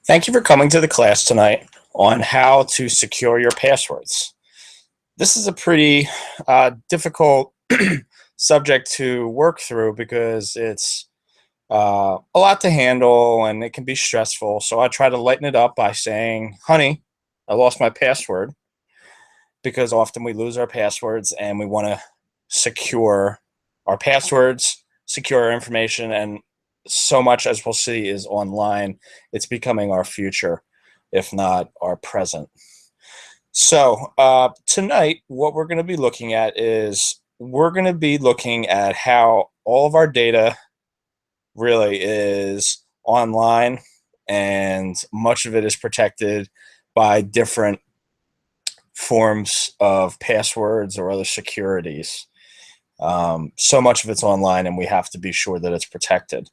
Thank you for coming to the class tonight on how to secure your passwords. This is a pretty difficult subject to work through because it's a lot to handle and it can be stressful. So I try to lighten it up by saying, honey, I lost my password, because often we lose our passwords and we want to secure our passwords, secure our information, and so much, as we'll see, is online. It's becoming our future, if not our present. So tonight, what we're going to be looking at is we're going to be looking at how all of our data really is online, and much of it is protected by different forms of passwords or other securities. So much of it's online, and we have to be sure that it's protected.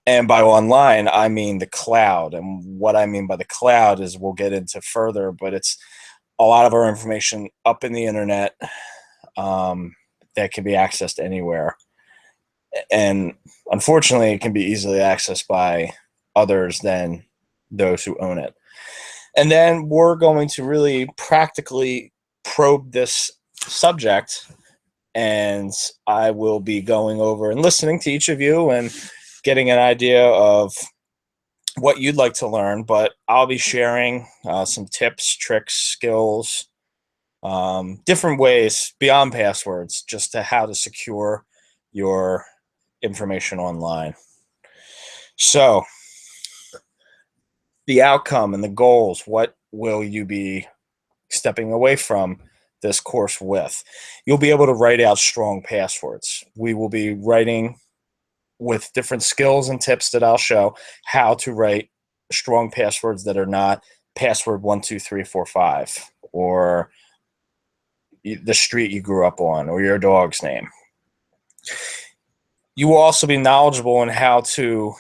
And by online, I mean the cloud. And what I mean by the cloud is we'll get into further, but it's a lot of our information up in the internet that can be accessed anywhere. And unfortunately, it can be easily accessed by others than those who own it. And then we're going to really practically probe this subject, and I will be going over and listening to each of you and getting an idea of what you'd like to learn, but I'll be sharing some tips, tricks, skills, different ways beyond passwords, just to how to secure your information online. So the outcome and the goals, what will you be stepping away from this course with? You'll be able to write out strong passwords. We will be writing with different skills and tips that I'll show how to write strong passwords that are not password 12345 or the street you grew up on or your dog's name. You will also be knowledgeable in how to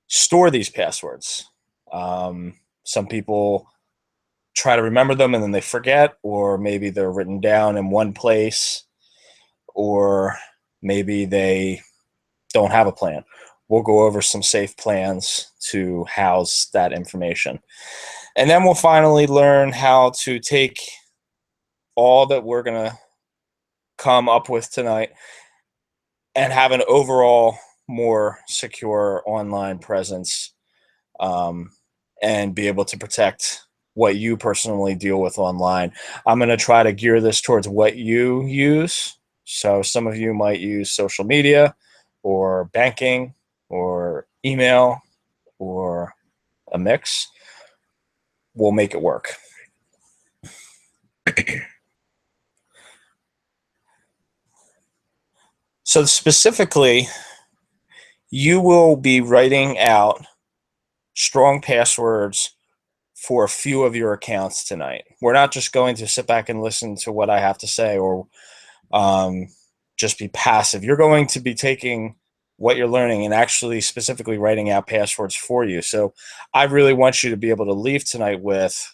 store these passwords. Some people try to remember them and then they forget, or maybe they're written down in one place, or maybe they don't have a plan. We'll go over some safe plans to house that information. And then we'll finally learn how to take all that we're going to come up with tonight and have an overall more secure online presence, and be able to protect what you personally deal with online. I'm going to try to gear this towards what you use. So some of you might use social media or banking or email or a mix. We'll make it work. So specifically, you will be writing out strong passwords for a few of your accounts tonight. We're not just going to sit back and listen to what I have to say or just be passive. You're going to be taking what you're learning and actually specifically writing out passwords for you. So I really want you to be able to leave tonight with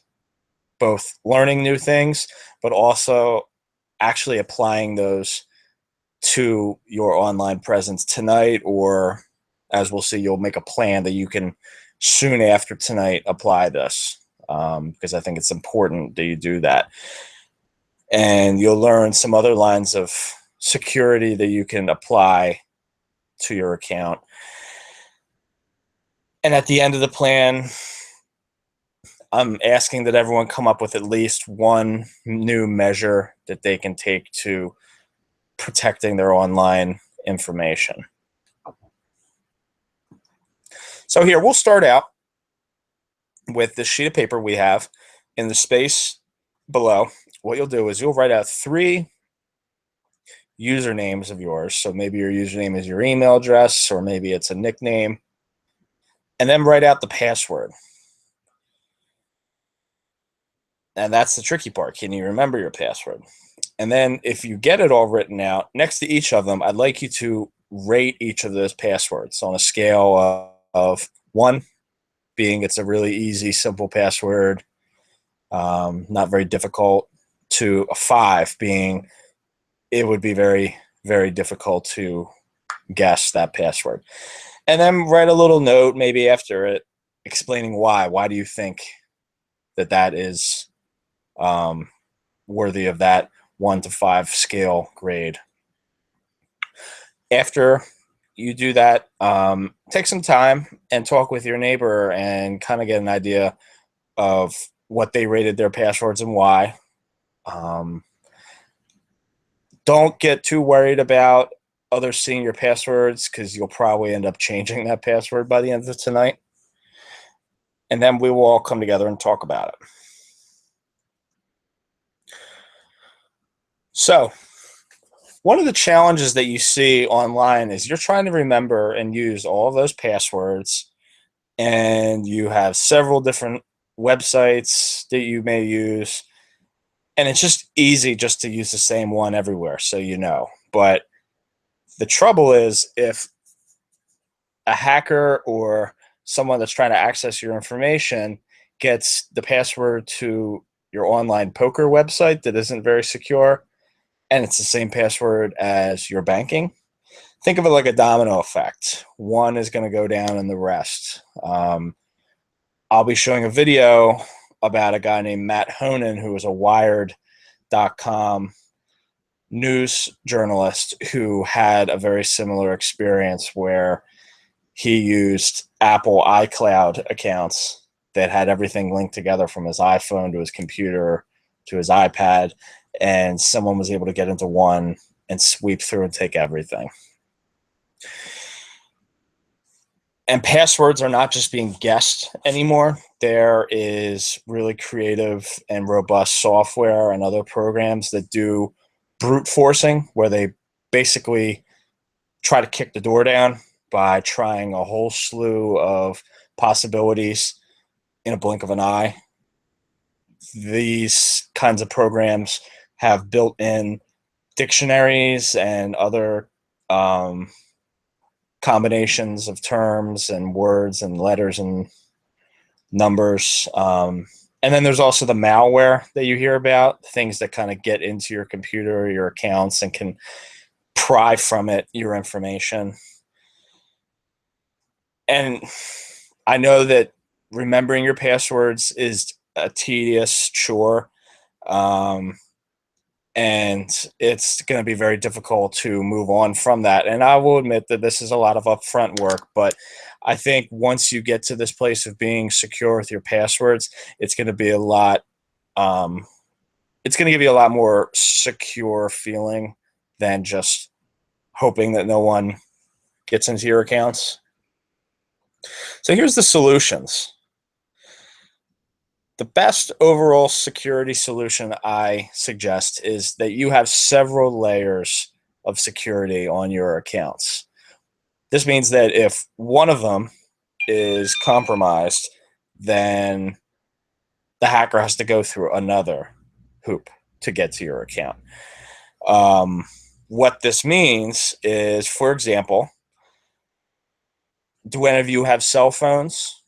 both learning new things, but also actually applying those to your online presence tonight, or as we'll see, you'll make a plan that you can soon after tonight apply this, because I think it's important that you do that. And you'll learn some other lines of security that you can apply to your account. And at the end of the plan, I'm asking that everyone come up with at least one new measure that they can take to protecting their online information. So here, we'll start out with the sheet of paper we have. In the space below, what you'll do is you'll write out 3 usernames of yours. So maybe your username is your email address, or maybe it's a nickname. And then write out the password. And that's the tricky part. Can you remember your password? And then if you get it all written out, next to each of them, I'd like you to rate each of those passwords on a scale of 1 being it's a really easy, simple password, not very difficult, to a 5 being it would be very, very difficult to guess that password. And then write a little note maybe after it explaining why. Why do you think that that is worthy of that 1 to 5 scale grade? After you do that, take some time and talk with your neighbor and kind of get an idea of what they rated their passwords and why. Um, don't get too worried about others seeing your passwords because you'll probably end up changing that password by the end of tonight. And then we will all come together and talk about it. So, one of the challenges that you see online is you're trying to remember and use all of those passwords, and you have several different websites that you may use, and it's just easy just to use the same one everywhere, so you know. But the trouble is if a hacker or someone that's trying to access your information gets the password to your online poker website that isn't very secure, and it's the same password as your banking, think of it like a domino effect. One is going to go down and the rest. I'll be showing a video about a guy named Matt Honan, who was a Wired.com news journalist who had a very similar experience where he used Apple iCloud accounts that had everything linked together from his iPhone to his computer to his iPad, and someone was able to get into one and sweep through and take everything. And passwords are not just being guessed anymore. There is really creative and robust software and other programs that do brute forcing, where they basically try to kick the door down by trying a whole slew of possibilities in a blink of an eye. These kinds of programs have built-in dictionaries and other combinations of terms and words and letters and numbers. And then there's also the malware that you hear about, things that kind of get into your computer or your accounts and can pry from it your information. And I know that remembering your passwords is a tedious chore. And it's going to be very difficult to move on from that. And I will admit that this is a lot of upfront work, but I think once you get to this place of being secure with your passwords, it's going to be a lot. It's going to give you a lot more secure feeling than just hoping that no one gets into your accounts. So here's the solutions. The best overall security solution I suggest is that you have several layers of security on your accounts. This means that if one of them is compromised, then the hacker has to go through another hoop to get to your account. What this means is, for example, do any of you have cell phones?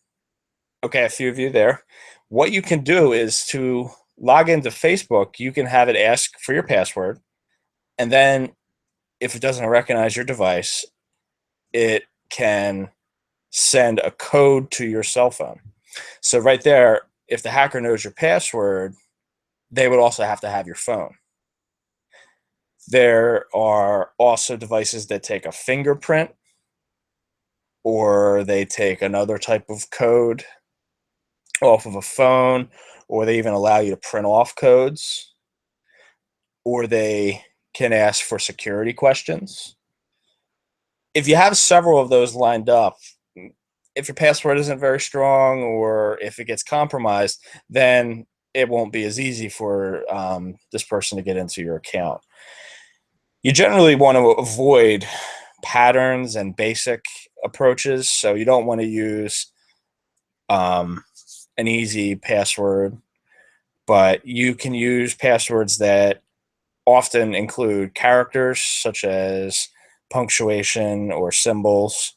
Okay, a few of you there. What you can do is to log into Facebook, you can have it ask for your password. And then if it doesn't recognize your device, it can send a code to your cell phone. So right there, if the hacker knows your password, they would also have to have your phone. There are also devices that take a fingerprint, or they take another type of code off of a phone, or they even allow you to print off codes, or they can ask for security questions. If you have several of those lined up, if your password isn't very strong or if it gets compromised, then it won't be as easy for this person to get into your account. You generally want to avoid patterns and basic approaches, so you don't want to use an easy password, but you can use passwords that often include characters such as punctuation or symbols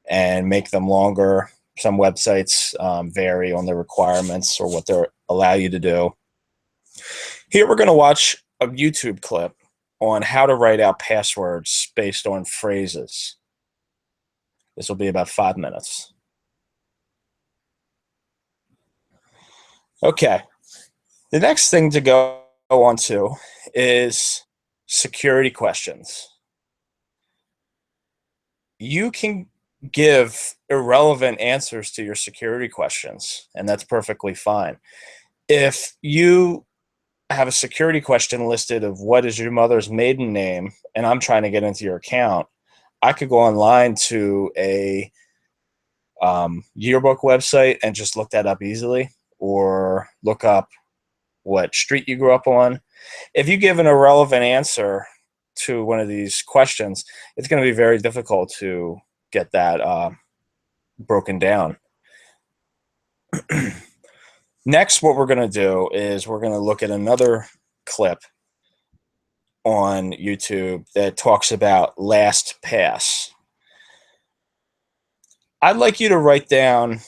and make them longer. Some websites vary on the requirements or what they allow you to do. Here we're going to watch a YouTube clip on how to write out passwords based on phrases. This will be about 5 minutes. Okay. The next thing to go on to is security questions. You can give irrelevant answers to your security questions, and that's perfectly fine. If you have a security question listed of what is your mother's maiden name, and I'm trying to get into your account, I could go online to a yearbook website and just look that up easily, or look up what street you grew up on. If you give an irrelevant answer to one of these questions, it's going to be very difficult to get that broken down. Next, what we're going to do is we're going to look at another clip on YouTube that talks about LastPass. I'd like you to write down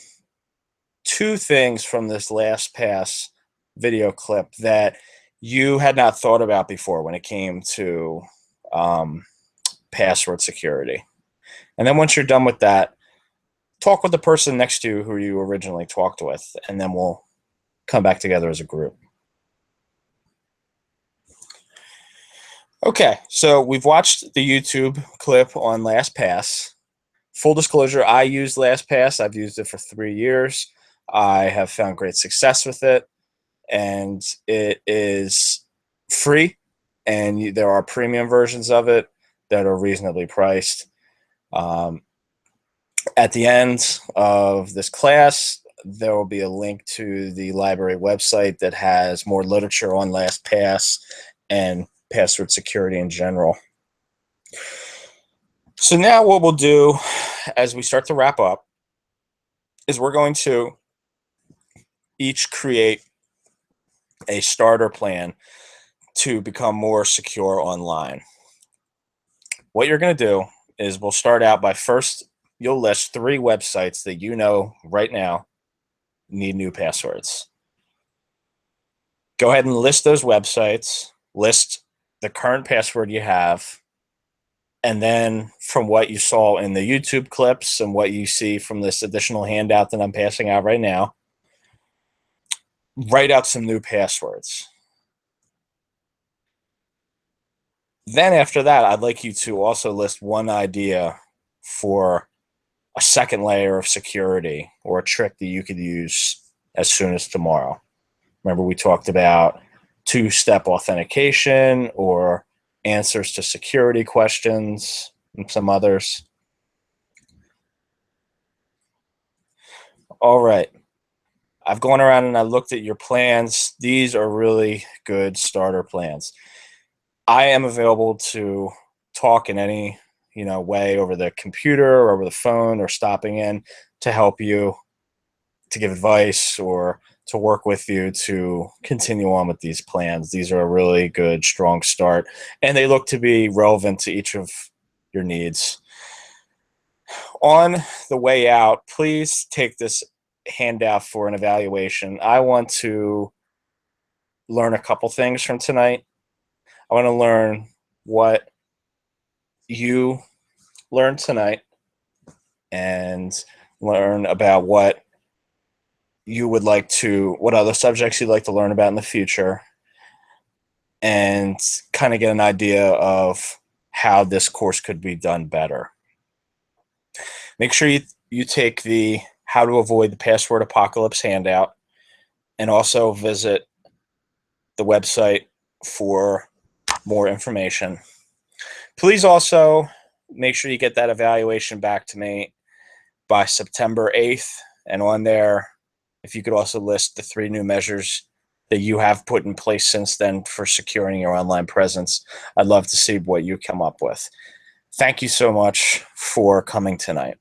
2 things from this LastPass video clip that you had not thought about before when it came to password security. And then once you're done with that, talk with the person next to you who you originally talked with, and then we'll come back together as a group. Okay, so we've watched the YouTube clip on LastPass. Full disclosure, I use LastPass. I've used it for 3 years. I have found great success with it, and it is free, and there are premium versions of it that are reasonably priced. At the end of this class, there will be a link to the library website that has more literature on LastPass and password security in general. So now what we'll do as we start to wrap up is we're going to each create a starter plan to become more secure online. What you're going to do is we'll start out by first, you'll list 3 websites that you know right now need new passwords. Go ahead and list those websites, list the current password you have, and then from what you saw in the YouTube clips and what you see from this additional handout that I'm passing out right now, write out some new passwords. Then after that, I'd like you to also list one idea for a second layer of security or a trick that you could use as soon as tomorrow. Remember, we talked about 2-step authentication or answers to security questions and some others. All right. I've gone around and I looked at your plans. These are really good starter plans. I am available to talk in any way over the computer or over the phone or stopping in to help you, to give advice or to work with you to continue on with these plans. These are a really good, strong start, and they look to be relevant to each of your needs. On the way out, please take this handout for an evaluation. I want to learn a couple things from tonight. I want to learn what you learned tonight and learn about what you would like to, what other subjects you'd like to learn about in the future, and kind of get an idea of how this course could be done better. Make sure you take the How to Avoid the Password Apocalypse handout, and also visit the website for more information. Please also make sure you get that evaluation back to me by September 8th. And on there, if you could also list the 3 new measures that you have put in place since then for securing your online presence, I'd love to see what you come up with. Thank you so much for coming tonight.